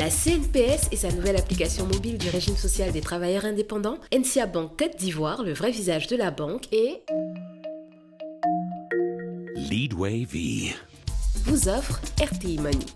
La CNPS et sa nouvelle application mobile du régime social des travailleurs indépendants, NCA Banque Côte d'Ivoire, le vrai visage de la banque, et Leadway V vous offre RTI Money.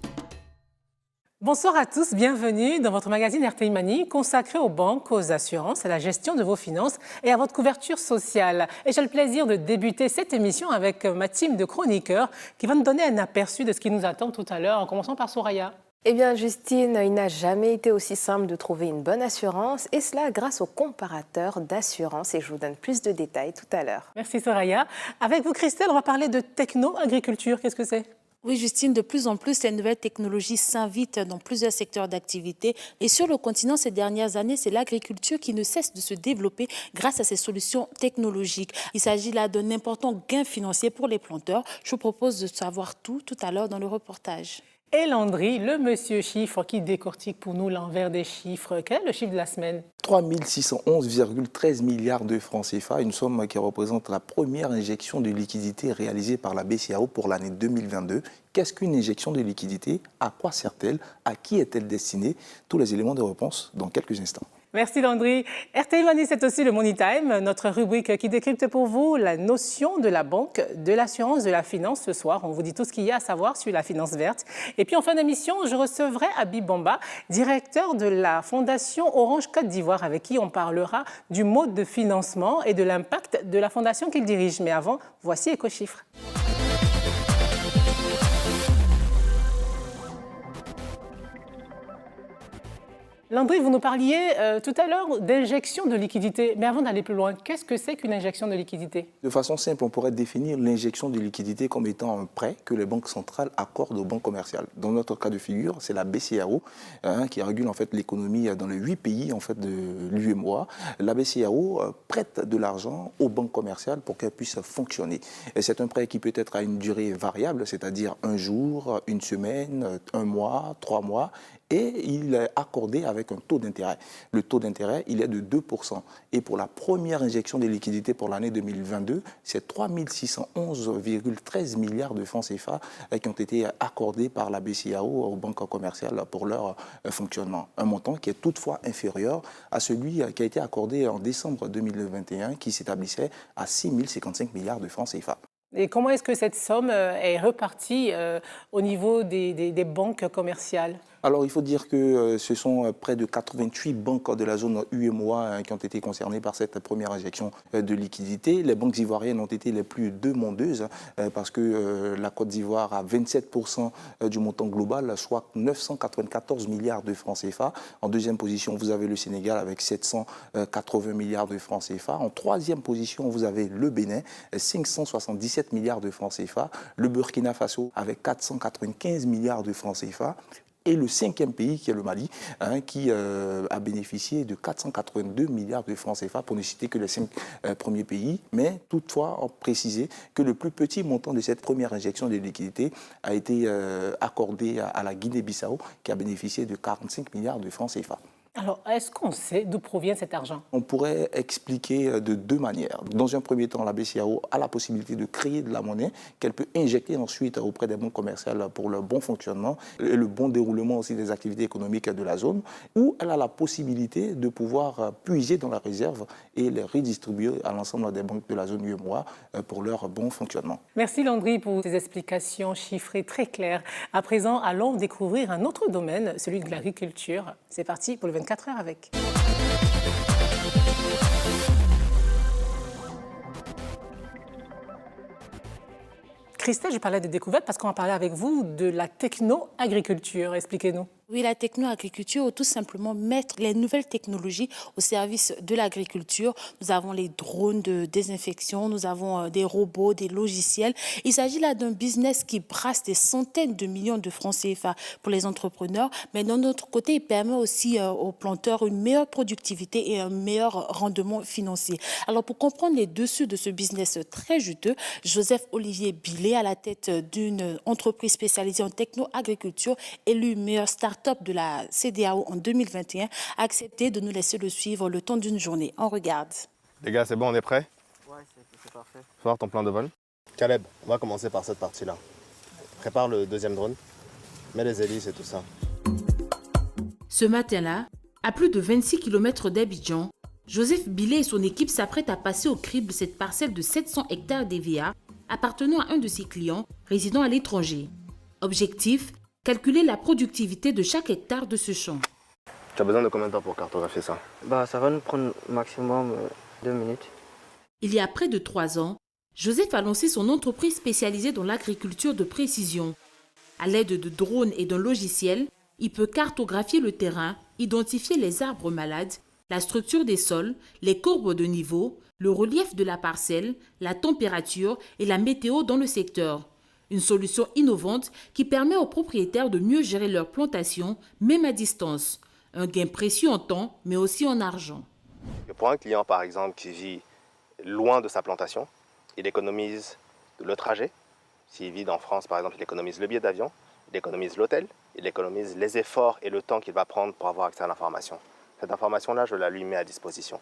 Bonsoir à tous, bienvenue dans votre magazine RTI Money consacré aux banques, aux assurances, à la gestion de vos finances et à votre couverture sociale. Et j'ai le plaisir de débuter cette émission avec ma team de chroniqueurs qui va nous donner un aperçu de ce qui nous attend tout à l'heure, en commençant par Soraya. Eh bien, Justine, il n'a jamais été aussi simple de trouver une bonne assurance, et cela grâce au comparateur d'assurance. Et je vous donne plus de détails tout à l'heure. Merci Soraya. Avec vous, Christelle, on va parler de techno-agriculture. Qu'est-ce que c'est ? Oui, Justine, de plus en plus, les nouvelles technologies s'invitent dans plusieurs secteurs d'activité. Et sur le continent, ces dernières années, c'est l'agriculture qui ne cesse de se développer grâce à ces solutions technologiques. Il s'agit là d'un important gain financier pour les planteurs. Je vous propose de savoir tout à l'heure dans le reportage. Et Landry, le monsieur chiffre qui décortique pour nous l'envers des chiffres. Quel est le chiffre de la semaine ? 3 611,13 milliards de francs CFA, une somme qui représente la première injection de liquidité réalisée par la BCEAO pour l'année 2022. Qu'est-ce qu'une injection de liquidité? À quoi sert-elle? À qui est-elle destinée? Tous les éléments de réponse dans quelques instants. Merci Landry. RTI Money, c'est aussi le Money Time, notre rubrique qui décrypte pour vous la notion de la banque, de l'assurance, de la finance. Ce soir, on vous dit tout ce qu'il y a à savoir sur la finance verte. Et puis en fin d'émission, je recevrai Habib Bamba, directeur de la Fondation Orange Côte d'Ivoire, avec qui on parlera du mode de financement et de l'impact de la fondation qu'il dirige. Mais avant, voici Éco-Chiffres. Landry, vous nous parliez tout à l'heure d'injection de liquidité. Mais avant d'aller plus loin, qu'est-ce que c'est qu'une injection de liquidité? De façon simple, on pourrait définir l'injection de liquidité comme étant un prêt que les banques centrales accordent aux banques commerciales. Dans notre cas de figure, c'est la BCEAO qui régule en fait l'économie dans les 8 pays en fait, de l'UEMOA. La BCEAO prête de l'argent aux banques commerciales pour qu'elles puissent fonctionner. Et c'est un prêt qui peut être à une durée variable, c'est-à-dire un jour, une semaine, un mois, 3 mois. Et il est accordé avec un taux d'intérêt. Le taux d'intérêt, il est de 2%. Et pour la première injection de liquidités pour l'année 2022, c'est 3 611,13 milliards de francs CFA qui ont été accordés par la BCEAO aux banques commerciales pour leur fonctionnement. Un montant qui est toutefois inférieur à celui qui a été accordé en décembre 2021, qui s'établissait à 6 055 milliards de francs CFA. Et comment est-ce que cette somme est repartie au niveau des banques commerciales ? Alors, il faut dire que ce sont près de 88 banques de la zone UEMOA qui ont été concernées par cette première injection de liquidité. Les banques ivoiriennes ont été les plus demandeuses parce que la Côte d'Ivoire a 27% du montant global, soit 994 milliards de francs CFA. En deuxième position, vous avez le Sénégal avec 780 milliards de francs CFA. En troisième position, vous avez le Bénin, 577 milliards de francs CFA. Le Burkina Faso avec 495 milliards de francs CFA. Et le cinquième pays, qui est le Mali, qui a bénéficié de 482 milliards de francs CFA, pour ne citer que les 5 premiers pays. Mais toutefois, on précisait que le plus petit montant de cette première injection de liquidité a été accordé à la Guinée-Bissau, qui a bénéficié de 45 milliards de francs CFA. Alors, est-ce qu'on sait d'où provient cet argent? On pourrait expliquer de deux manières. Dans un premier temps, la BCEAO a la possibilité de créer de la monnaie qu'elle peut injecter ensuite auprès des banques commerciales pour le bon fonctionnement et le bon déroulement aussi des activités économiques de la zone, ou elle a la possibilité de pouvoir puiser dans la réserve et les redistribuer à l'ensemble des banques de la zone UEMOA pour leur bon fonctionnement. Merci Landry pour ces explications chiffrées très claires. À présent, allons découvrir un autre domaine, celui de l'agriculture. C'est parti pour le 24 heures avec. Christelle, je parlais de découverte parce qu'on va parler avec vous de la techno-agriculture. Expliquez-nous. Oui, la techno-agriculture, ou tout simplement mettre les nouvelles technologies au service de l'agriculture. Nous avons les drones de désinfection, nous avons des robots, des logiciels. Il s'agit là d'un business qui brasse des centaines de millions de francs CFA pour les entrepreneurs, mais d'un autre côté, il permet aussi aux planteurs une meilleure productivité et un meilleur rendement financier. Alors, pour comprendre les dessous de ce business très juteux, Joseph-Olivier Billet, à la tête d'une entreprise spécialisée en techno-agriculture, élu meilleur start-up de la CEDEAO en 2021, a accepté de nous laisser le suivre le temps d'une journée. On regarde. Les gars, c'est bon, on est prêts? Ouais, c'est parfait. Fort ton plan de vol. Caleb, on va commencer par cette partie-là. Prépare le deuxième drone. Mets les hélices et tout ça. Ce matin-là, à plus de 26 km d'Abidjan, Joseph Billet et son équipe s'apprêtent à passer au crible cette parcelle de 700 hectares d'EVA appartenant à un de ses clients résidant à l'étranger. Objectif, calculer la productivité de chaque hectare de ce champ. Tu as besoin de combien de temps pour cartographier ça? Ça va nous prendre maximum 2 minutes. Il y a près de 3 ans, Joseph a lancé son entreprise spécialisée dans l'agriculture de précision. À l'aide de drones et d'un logiciel, il peut cartographier le terrain, identifier les arbres malades, la structure des sols, les courbes de niveau, le relief de la parcelle, la température et la météo dans le secteur. Une solution innovante qui permet aux propriétaires de mieux gérer leur plantation, même à distance. Un gain précieux en temps, mais aussi en argent. Pour un client, par exemple, qui vit loin de sa plantation, il économise le trajet. S'il vit en France, par exemple, il économise le billet d'avion, il économise l'hôtel, il économise les efforts et le temps qu'il va prendre pour avoir accès à l'information. Cette information-là, je la lui mets à disposition.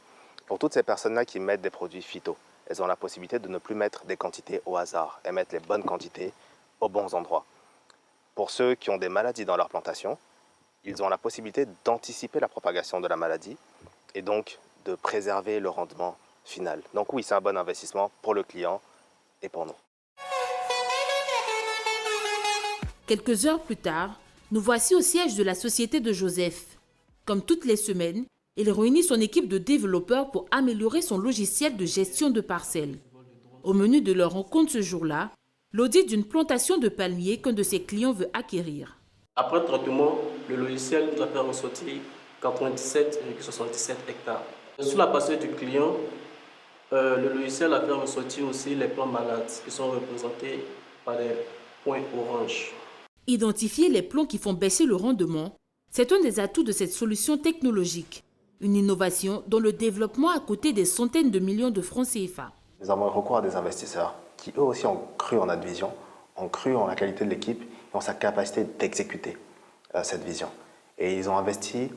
Pour toutes ces personnes-là qui mettent des produits phyto, elles ont la possibilité de ne plus mettre des quantités au hasard et mettre les bonnes quantités aux bons endroits. Pour ceux qui ont des maladies dans leur plantation, ils ont la possibilité d'anticiper la propagation de la maladie et donc de préserver le rendement final. Donc oui, c'est un bon investissement pour le client et pour nous. Quelques heures plus tard, nous voici au siège de la société de Joseph. Comme toutes les semaines, il réunit son équipe de développeurs pour améliorer son logiciel de gestion de parcelles. Au menu de leur rencontre ce jour-là, l'audit d'une plantation de palmiers qu'un de ses clients veut acquérir. Après traitement, le logiciel nous a fait ressortir 97,77 hectares. Sur la parcelle du client, le logiciel a fait ressortir aussi les plants malades qui sont représentés par des points orange. Identifier les plants qui font baisser le rendement, c'est un des atouts de cette solution technologique. Une innovation dont le développement a coûté des centaines de millions de francs CFA. Nous avons recours à des investisseurs qui eux aussi ont cru en notre vision, ont cru en la qualité de l'équipe et en sa capacité d'exécuter cette vision. Et ils ont investi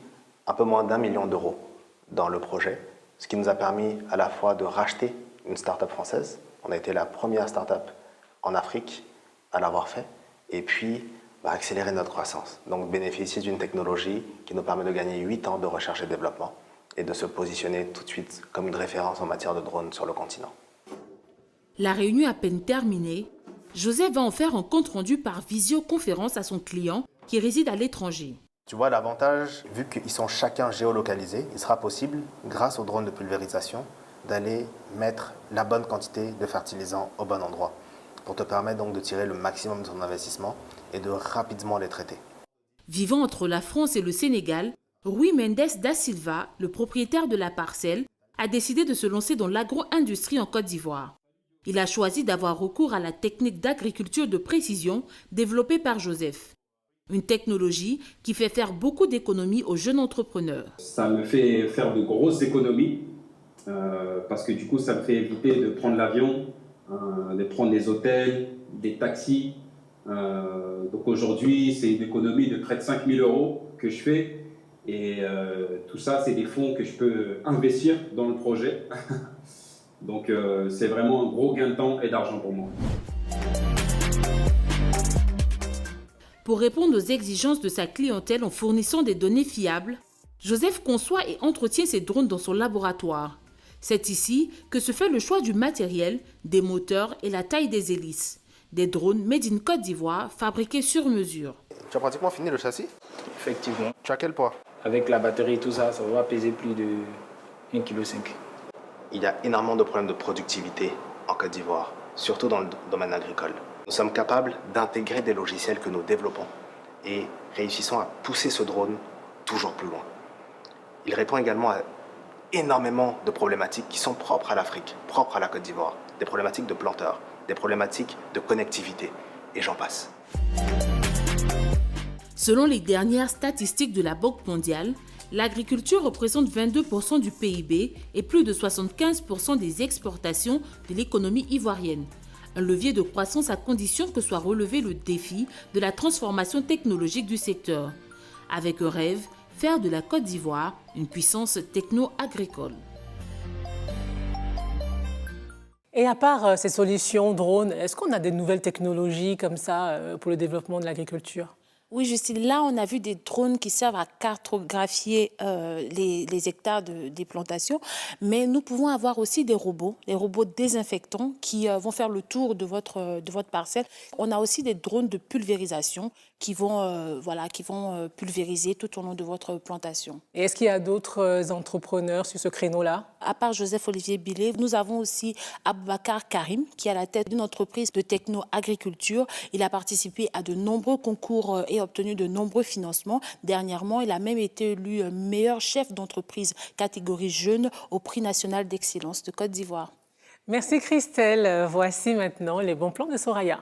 un peu moins d'1 million d'euros dans le projet, ce qui nous a permis à la fois de racheter une start-up française. On a été la première start-up en Afrique à l'avoir fait, et puis accélérer notre croissance. Donc bénéficier d'une technologie qui nous permet de gagner 8 ans de recherche et développement et de se positionner tout de suite comme une référence en matière de drones sur le continent. La réunion à peine terminée, Joseph va en faire un compte-rendu par visioconférence à son client qui réside à l'étranger. Tu vois l'avantage, vu qu'ils sont chacun géolocalisés, il sera possible, grâce aux drones de pulvérisation, d'aller mettre la bonne quantité de fertilisants au bon endroit, pour te permettre donc de tirer le maximum de ton investissement et de rapidement les traiter. Vivant entre la France et le Sénégal, Rui Mendes da Silva, le propriétaire de la parcelle, a décidé de se lancer dans l'agro-industrie en Côte d'Ivoire. Il a choisi d'avoir recours à la technique d'agriculture de précision développée par Joseph. Une technologie qui fait faire beaucoup d'économies aux jeunes entrepreneurs. Ça me fait faire de grosses économies parce que du coup, ça me fait éviter de prendre l'avion, de prendre des hôtels, des taxis. Donc aujourd'hui, c'est une économie de près de 5 000 € que je fais. Et tout ça, c'est des fonds que je peux investir dans le projet. Donc c'est vraiment un gros gain de temps et d'argent pour moi. Pour répondre aux exigences de sa clientèle en fournissant des données fiables, Joseph conçoit et entretient ses drones dans son laboratoire. C'est ici que se fait le choix du matériel, des moteurs et la taille des hélices. Des drones made in Côte d'Ivoire, fabriqués sur mesure. Tu as pratiquement fini le châssis? Effectivement. Tu as quel poids? Avec la batterie et tout ça, ça va peser plus de 1,5 kg. Il y a énormément de problèmes de productivité en Côte d'Ivoire, surtout dans le domaine agricole. Nous sommes capables d'intégrer des logiciels que nous développons et réussissons à pousser ce drone toujours plus loin. Il répond également à énormément de problématiques qui sont propres à l'Afrique, propres à la Côte d'Ivoire. Des problématiques de planteurs, des problématiques de connectivité, et j'en passe. Selon les dernières statistiques de la Banque mondiale, l'agriculture représente 22% du PIB et plus de 75% des exportations de l'économie ivoirienne. Un levier de croissance à condition que soit relevé le défi de la transformation technologique du secteur. Avec un rêve, faire de la Côte d'Ivoire une puissance techno-agricole. Et à part ces solutions drones, est-ce qu'on a des nouvelles technologies comme ça pour le développement de l'agriculture? Oui, Justine, là, on a vu des drones qui servent à cartographier les hectares des plantations, mais nous pouvons avoir aussi des robots désinfectants qui vont faire le tour de votre parcelle. On a aussi des drones de pulvérisation qui vont pulvériser tout au long de votre plantation. Et est-ce qu'il y a d'autres entrepreneurs sur ce créneau-là? À part Joseph-Olivier Billet, nous avons aussi Aboubacar Karim, qui est à la tête d'une entreprise de techno-agriculture. Il a participé à de nombreux concours et obtenu de nombreux financements. Dernièrement, il a même été élu meilleur chef d'entreprise catégorie jeune au prix national d'excellence de Côte d'Ivoire. Merci Christelle. Voici maintenant les bons plans de Soraya.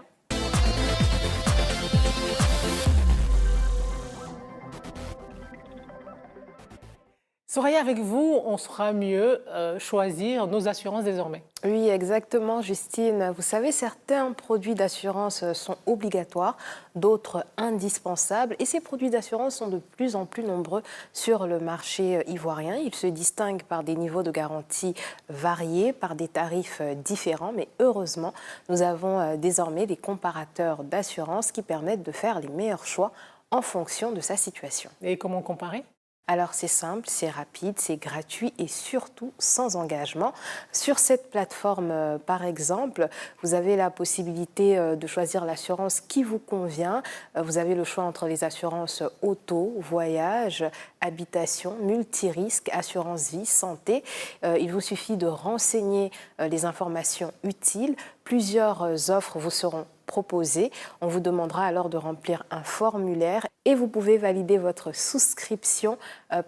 Soraya, avec vous, on saura mieux choisir nos assurances désormais. Oui, exactement, Justine. Vous savez, certains produits d'assurance sont obligatoires, d'autres indispensables. Et ces produits d'assurance sont de plus en plus nombreux sur le marché ivoirien. Ils se distinguent par des niveaux de garantie variés, par des tarifs différents. Mais heureusement, nous avons désormais des comparateurs d'assurance qui permettent de faire les meilleurs choix en fonction de sa situation. Et comment comparer ? Alors c'est simple, c'est rapide, c'est gratuit et surtout sans engagement. Sur cette plateforme, par exemple, vous avez la possibilité de choisir l'assurance qui vous convient. Vous avez le choix entre les assurances auto, voyage, habitation, multirisque, assurance vie, santé. Il vous suffit de renseigner les informations utiles. Plusieurs offres vous seront proposées. On vous demandera alors de remplir un formulaire et vous pouvez valider votre souscription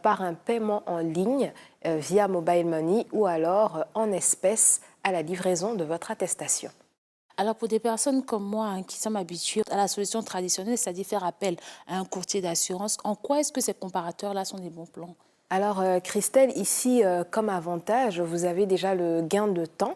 par un paiement en ligne via Mobile Money ou alors en espèces à la livraison de votre attestation. Alors pour des personnes comme moi qui sommes habituées à la solution traditionnelle, c'est-à-dire faire appel à un courtier d'assurance, en quoi est-ce que ces comparateurs-là sont des bons plans ? Alors Christelle, ici, comme avantage, vous avez déjà le gain de temps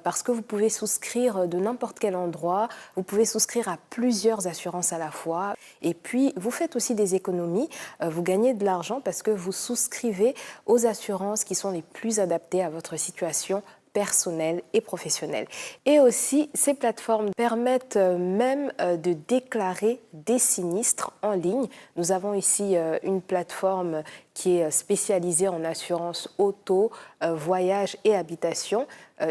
parce que vous pouvez souscrire de n'importe quel endroit, vous pouvez souscrire à plusieurs assurances à la fois et puis vous faites aussi des économies, vous gagnez de l'argent parce que vous souscrivez aux assurances qui sont les plus adaptées à votre situation personnelle et professionnelle. Et aussi, ces plateformes permettent même de déclarer des sinistres en ligne. Nous avons ici une plateforme qui est spécialisée en assurance auto, voyage et habitation.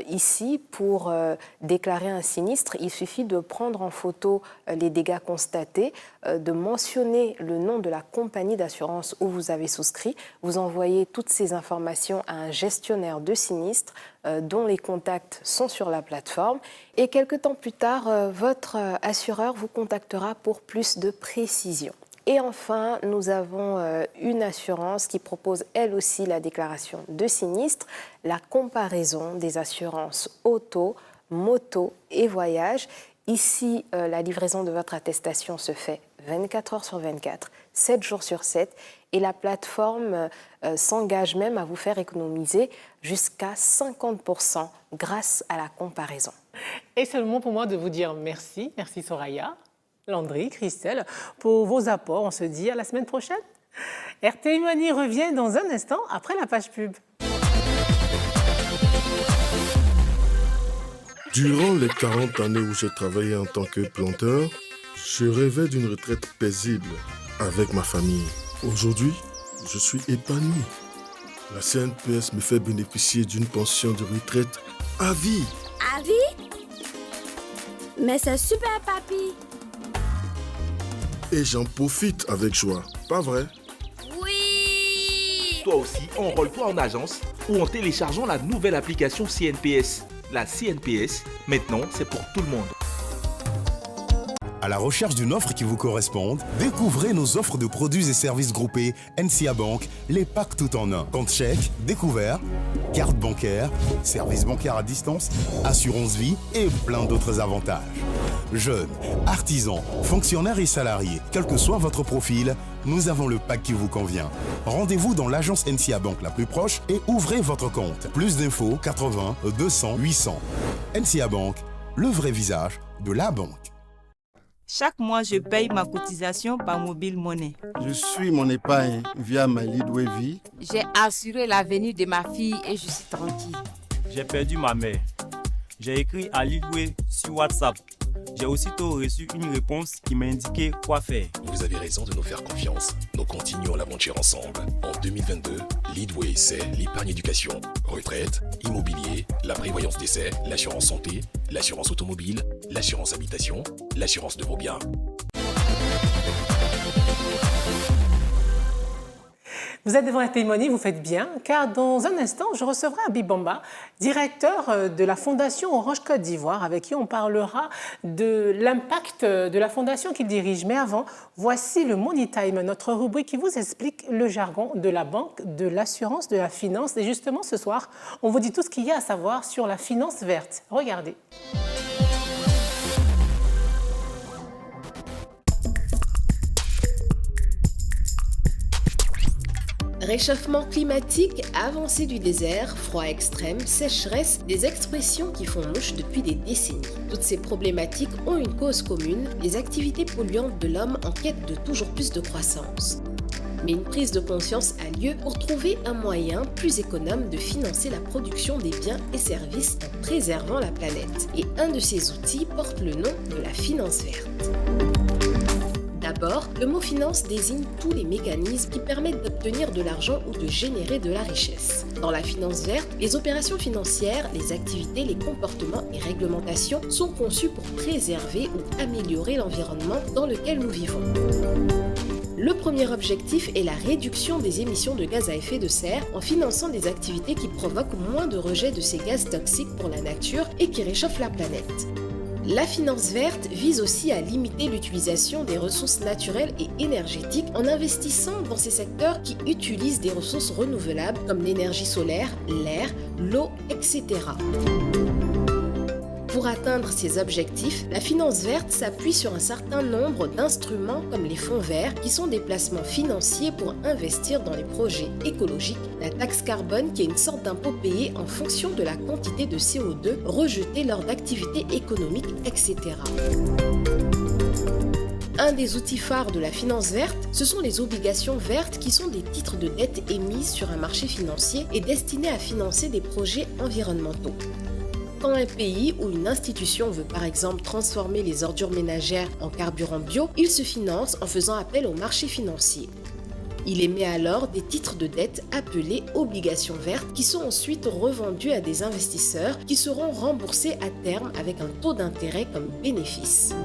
Ici, pour déclarer un sinistre, il suffit de prendre en photo les dégâts constatés, de mentionner le nom de la compagnie d'assurance où vous avez souscrit. Vous envoyez toutes ces informations à un gestionnaire de sinistre dont les contacts sont sur la plateforme. Et quelques temps plus tard, votre assureur vous contactera pour plus de précision. Et enfin, nous avons une assurance qui propose elle aussi la déclaration de sinistre, la comparaison des assurances auto, moto et voyage. Ici, la livraison de votre attestation se fait 24 heures sur 24, 7 jours sur 7 et la plateforme s'engage même à vous faire économiser jusqu'à 50% grâce à la comparaison. Et c'est le moment pour moi de vous dire merci. Merci Soraya, Landry, Christelle, pour vos apports. On se dit à la semaine prochaine. RTI Money revient dans un instant après la page pub. Durant les 40 années où j'ai travaillé en tant que planteur, je rêvais d'une retraite paisible avec ma famille. Aujourd'hui, je suis épanoui. La CNPS me fait bénéficier d'une pension de retraite à vie. À vie? Mais c'est super, papy. Et j'en profite avec joie, pas vrai? Oui! Toi aussi, enrôle-toi en agence ou en téléchargeant la nouvelle application CNPS. La CNPS, maintenant, c'est pour tout le monde. À la recherche d'une offre qui vous corresponde, découvrez nos offres de produits et services groupés NCA Bank, les packs tout en un. Compte chèque, découvert, carte bancaire, service bancaire à distance, assurance vie et plein d'autres avantages. Jeunes, artisans, fonctionnaires et salariés, quel que soit votre profil, nous avons le pack qui vous convient. Rendez-vous dans l'agence NCA Bank la plus proche et ouvrez votre compte. Plus d'infos 80 200 800. NCA Bank, le vrai visage de la banque. Chaque mois, je paye ma cotisation par Mobile Money. Je suis mon épargne via ma Leadway Vie. J'ai assuré l'avenir de ma fille et je suis tranquille. J'ai perdu ma mère. J'ai écrit à Leadway sur WhatsApp j'ai aussitôt reçu une réponse qui m'a indiqué quoi faire. Vous avez raison de nous faire confiance. Nous continuons l'aventure ensemble. En 2022, Leadway, c'est l'épargne éducation, retraite, immobilier, la prévoyance décès, l'assurance santé, l'assurance automobile, l'assurance habitation, l'assurance de vos biens. Vous êtes devant RTI Money, vous faites bien, car dans un instant, je recevrai Habib Bamba, directeur de la Fondation Orange Côte d'Ivoire, avec qui on parlera de l'impact de la fondation qu'il dirige. Mais avant, voici le Money Time, notre rubrique qui vous explique le jargon de la banque, de l'assurance, de la finance. Et justement, ce soir, on vous dit tout ce qu'il y a à savoir sur la finance verte. Regardez. Réchauffement climatique, avancée du désert, froid extrême, sécheresse, des expressions qui font mouche depuis des décennies. Toutes ces problématiques ont une cause commune, les activités polluantes de l'homme en quête de toujours plus de croissance. Mais une prise de conscience a lieu pour trouver un moyen plus économe de financer la production des biens et services en préservant la planète. Et un de ces outils porte le nom de la finance verte. D'abord, le mot finance désigne tous les mécanismes qui permettent d'obtenir de l'argent ou de générer de la richesse. Dans la finance verte, les opérations financières, les activités, les comportements et réglementations sont conçus pour préserver ou améliorer l'environnement dans lequel nous vivons. Le premier objectif est la réduction des émissions de gaz à effet de serre en finançant des activités qui provoquent moins de rejet de ces gaz toxiques pour la nature et qui réchauffent la planète. La finance verte vise aussi à limiter l'utilisation des ressources naturelles et énergétiques en investissant dans ces secteurs qui utilisent des ressources renouvelables comme l'énergie solaire, l'air, l'eau, etc. Pour atteindre ces objectifs, la finance verte s'appuie sur un certain nombre d'instruments comme les fonds verts qui sont des placements financiers pour investir dans les projets écologiques, la taxe carbone qui est une sorte d'impôt payé en fonction de la quantité de CO2 rejetée lors d'activités économiques, etc. Un des outils phares de la finance verte, ce sont les obligations vertes qui sont des titres de dette émis sur un marché financier et destinés à financer des projets environnementaux. Quand un pays ou une institution veut par exemple transformer les ordures ménagères en carburant bio, il se finance en faisant appel au marché financier. Il émet alors des titres de dette appelés obligations vertes qui sont ensuite revendus à des investisseurs qui seront remboursés à terme avec un taux d'intérêt comme bénéfice.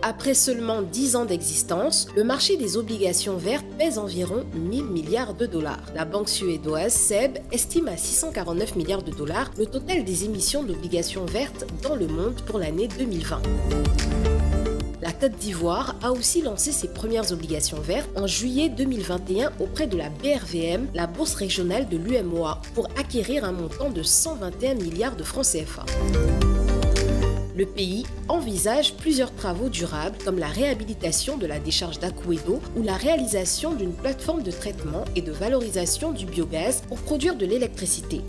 Après seulement 10 ans d'existence, le marché des obligations vertes pèse environ 1000 milliards de dollars. La banque suédoise SEB estime à 649 milliards de dollars le total des émissions d'obligations vertes dans le monde pour l'année 2020. La Côte d'Ivoire a aussi lancé ses premières obligations vertes en juillet 2021 auprès de la BRVM, la bourse régionale de l'UMOA, pour acquérir un montant de 121 milliards de francs CFA. Le pays envisage plusieurs travaux durables comme la réhabilitation de la décharge d'Akouédo ou la réalisation d'une plateforme de traitement et de valorisation du biogaz pour produire de l'électricité.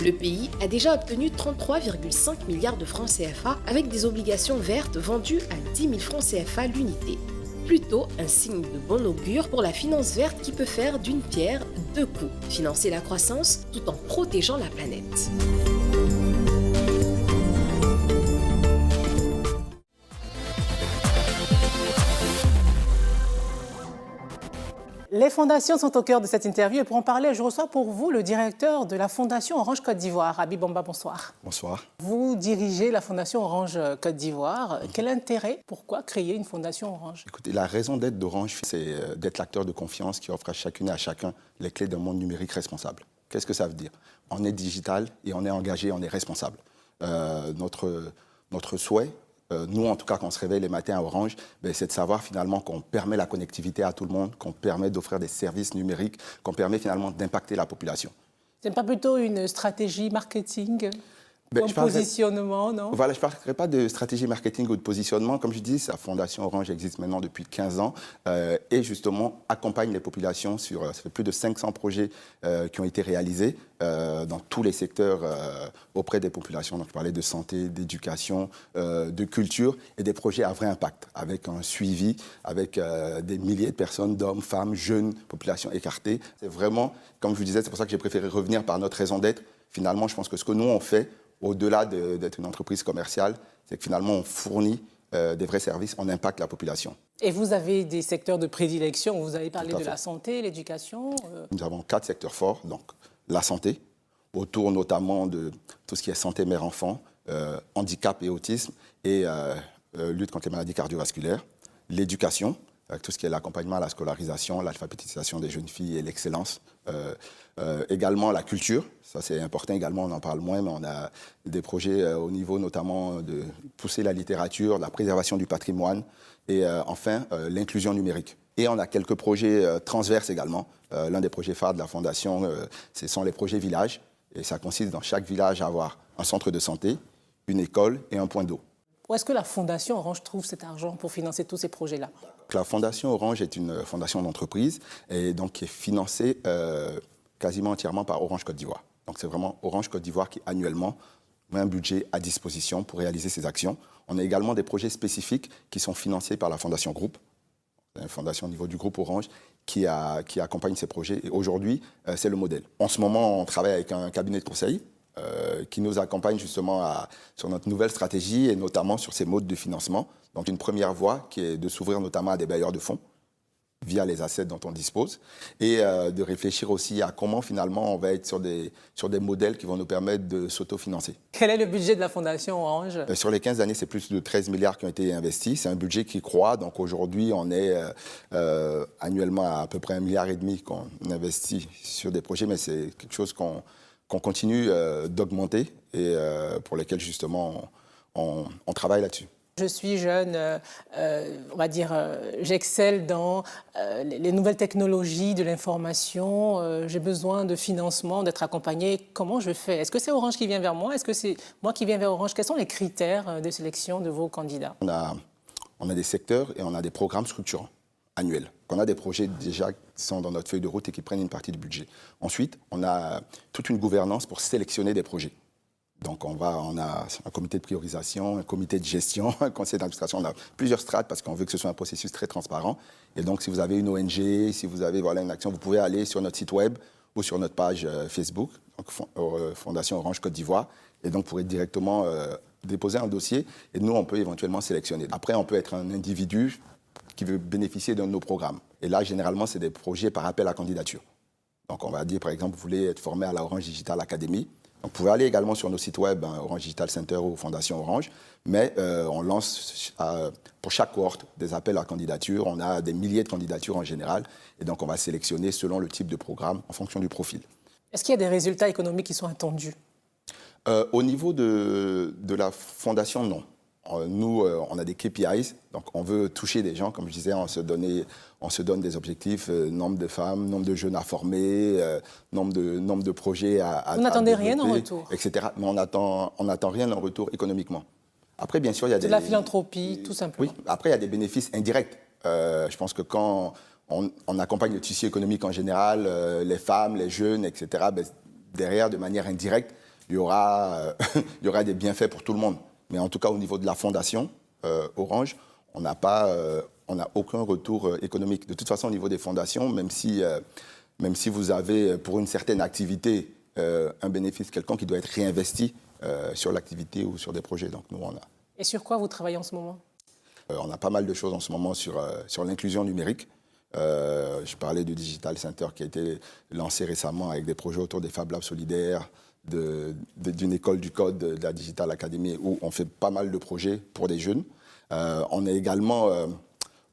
Le pays a déjà obtenu 33,5 milliards de francs CFA avec des obligations vertes vendues à 10 000 francs CFA l'unité. Plutôt un signe de bon augure pour la finance verte qui peut faire d'une pierre deux coups, financer la croissance tout en protégeant la planète. Les fondations sont au cœur de cette interview et pour en parler, je reçois pour vous le directeur de la Fondation Orange Côte d'Ivoire, Habib Bamba, bonsoir. Bonsoir. Vous dirigez la Fondation Orange Côte d'Ivoire. Quel intérêt, pourquoi créer une Fondation Orange? Écoutez, la raison d'être d'Orange, c'est d'être l'acteur de confiance qui offre à chacune et à chacun les clés d'un monde numérique responsable. Qu'est-ce que ça veut dire? On est digital et on est engagé, on est responsable. Notre souhait, nous, en tout cas, quand on se réveille les matins à Orange, c'est de savoir finalement qu'on permet la connectivité à tout le monde, qu'on permet d'offrir des services numériques, qu'on permet finalement d'impacter la population. Ce n'est pas plutôt une stratégie marketing ou un positionnement, non? Voilà, je ne parlerai pas de stratégie marketing ou de positionnement. Comme je dis, la Fondation Orange existe maintenant depuis 15 ans et justement accompagne les populations sur ça fait plus de 500 projets qui ont été réalisés dans tous les secteurs auprès des populations. Donc, je parlais de santé, d'éducation, de culture et des projets à vrai impact avec un suivi, avec des milliers de personnes, d'hommes, femmes, jeunes, populations écartées. C'est vraiment, comme je vous disais, c'est pour ça que j'ai préféré revenir par notre raison d'être. Finalement, je pense que ce que nous, on fait, au-delà d'être une entreprise commerciale, c'est que finalement, on fournit des vrais services, on impacte la population. Et vous avez des secteurs de prédilection. Vous avez parlé de la santé, l'éducation. Nous avons 4 secteurs forts. Donc, la santé, autour notamment de tout ce qui est santé mère-enfant, handicap et autisme, et lutte contre les maladies cardiovasculaires. L'éducation, avec tout ce qui est l'accompagnement à la scolarisation, l'alphabétisation des jeunes filles et l'excellence. Également la culture, ça c'est important également, on en parle moins, mais on a des projets au niveau notamment de pousser la littérature, la préservation du patrimoine et enfin l'inclusion numérique. Et on a quelques projets transverses également. L'un des projets phares de la Fondation, ce sont les projets villages. Et ça consiste dans chaque village à avoir un centre de santé, une école et un point d'eau. Où est-ce que la Fondation Orange trouve cet argent pour financer tous ces projets-là? La Fondation Orange est une fondation d'entreprise et donc qui est financée quasiment entièrement par Orange Côte d'Ivoire. Donc c'est vraiment Orange Côte d'Ivoire qui annuellement met un budget à disposition pour réaliser ces actions. On a également des projets spécifiques qui sont financés par la Fondation Groupe, une fondation au niveau du groupe Orange qui accompagne ces projets. Et aujourd'hui, c'est le modèle. En ce moment, on travaille avec un cabinet de conseil qui nous accompagne justement sur notre nouvelle stratégie et notamment sur ces modes de financement. Donc une première voie qui est de s'ouvrir notamment à des bailleurs de fonds via les assets dont on dispose et de réfléchir aussi à comment finalement on va être sur des modèles qui vont nous permettre de s'autofinancer. Quel est le budget de la Fondation Orange? Sur les 15 années, c'est plus de 13 milliards qui ont été investis. C'est un budget qui croît. Donc aujourd'hui, on est annuellement à peu près 1,5 milliard qu'on investit sur des projets, mais c'est quelque chose qu'on continue d'augmenter et pour lesquels justement on travaille là-dessus. Je suis jeune, on va dire, j'excelle dans les nouvelles technologies de l'information, j'ai besoin de financement, d'être accompagné. Comment je fais? Est-ce que c'est Orange qui vient vers moi? Est-ce que c'est moi qui viens vers Orange? Quels sont les critères de sélection de vos candidats? On a des secteurs et on a des programmes structurants annuels. On a des projets déjà qui sont dans notre feuille de route et qui prennent une partie du budget. Ensuite, on a toute une gouvernance pour sélectionner des projets. Donc on a un comité de priorisation, un comité de gestion, un conseil d'administration, on a plusieurs strates parce qu'on veut que ce soit un processus très transparent. Et donc si vous avez une ONG, si vous avez une action, vous pouvez aller sur notre site web ou sur notre page Facebook, donc Fondation Orange Côte d'Ivoire, et donc vous pourrez directement déposer un dossier et nous on peut éventuellement sélectionner. Après on peut être un individu qui veut bénéficier d'un de nos programmes. Et là généralement c'est des projets par appel à candidature. Donc on va dire par exemple vous voulez être formé à la Orange Digital Academy. Donc, vous pouvez aller également sur nos sites web, Orange Digital Center ou Fondation Orange, mais on lance pour chaque cohorte des appels à candidature. On a des milliers de candidatures en général, et donc on va sélectionner selon le type de programme en fonction du profil. Est-ce qu'il y a des résultats économiques qui sont attendus? Au niveau de la Fondation, non. Nous, on a des KPIs, donc on veut toucher des gens, comme je disais, on se donne des objectifs, nombre de femmes, nombre de jeunes à former, nombre de projets à Vous n'attendez rien en retour, etc. Mais on n'attend rien en retour économiquement. Après, bien sûr, il y a de la philanthropie, tout simplement. Oui, après, il y a des bénéfices indirects. Je pense que quand on accompagne le tissu économique en général, les femmes, les jeunes, etc., derrière, de manière indirecte, il y aura des bienfaits pour tout le monde. Mais en tout cas, au niveau de la fondation Orange, on n'a aucun retour économique. De toute façon, au niveau des fondations, même si vous avez pour une certaine activité un bénéfice quelconque qui doit être réinvesti sur l'activité ou sur des projets. Donc nous, on a. Et sur quoi vous travaillez en ce moment? On a pas mal de choses en ce moment sur l'inclusion numérique. Je parlais du Digital Center qui a été lancé récemment avec des projets autour des Fab Labs solidaires, d'une école du code, de la Digital Academy, où on fait pas mal de projets pour des jeunes. On est également,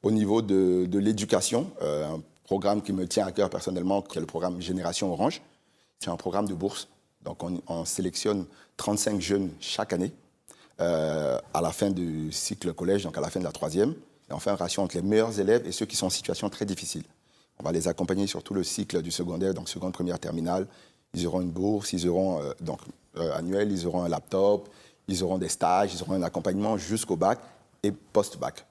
au niveau de l'éducation, un programme qui me tient à cœur personnellement, qui est le programme Génération Orange. C'est un programme de bourse. Donc on sélectionne 35 jeunes chaque année, à la fin du cycle collège, donc à la fin de la 3e. Et on fait un ratio entre les meilleurs élèves et ceux qui sont en situation très difficile. On va les accompagner sur tout le cycle du secondaire, donc seconde, première, terminale. Ils auront une bourse, ils auront annuel, ils auront un laptop, ils auront des stages, ils auront un accompagnement jusqu'au bac et post-bac.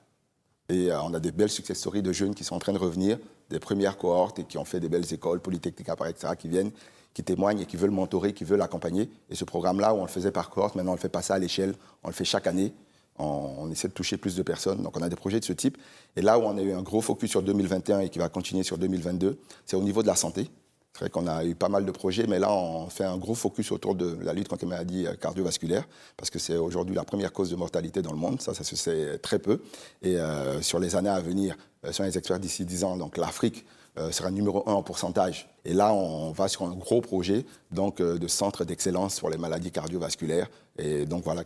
Et on a des belles success stories de jeunes qui sont en train de revenir, des premières cohortes et qui ont fait des belles écoles, Polytechnique, etc., qui viennent, qui témoignent et qui veulent mentorer, qui veulent accompagner. Et ce programme-là, où on le faisait par cohorte, maintenant on le fait passer à l'échelle, on le fait chaque année. On essaie de toucher plus de personnes. Donc on a des projets de ce type. Et là où on a eu un gros focus sur 2021 et qui va continuer sur 2022, c'est au niveau de la santé. C'est vrai qu'on a eu pas mal de projets, mais là, on fait un gros focus autour de la lutte contre les maladies cardiovasculaires, parce que c'est aujourd'hui la première cause de mortalité dans le monde. Ça se sait très peu. Et sur les années à venir, selon les experts, d'ici 10 ans, donc l'Afrique sera numéro 1 en pourcentage. Et là, on va sur un gros projet donc, de centre d'excellence sur les maladies cardiovasculaires. Et donc voilà,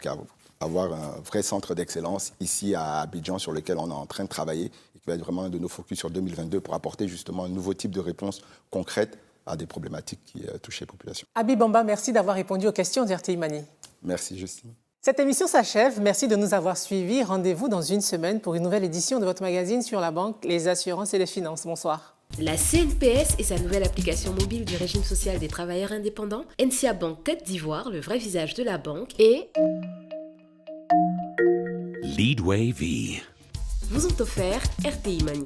avoir un vrai centre d'excellence ici à Abidjan sur lequel on est en train de travailler et qui va être vraiment un de nos focus sur 2022 pour apporter justement un nouveau type de réponse concrète à des problématiques qui touchent les populations. Habib Bamba, merci d'avoir répondu aux questions d'RTI Mani. Merci Justine. Cette émission s'achève. Merci de nous avoir suivis. Rendez-vous dans une semaine pour une nouvelle édition de votre magazine sur la banque, les assurances et les finances. Bonsoir. La CNPS et sa nouvelle application mobile du régime social des travailleurs indépendants, NCA Bank Côte d'Ivoire, le vrai visage de la banque, et Leadway V vous ont offert RTI Mani.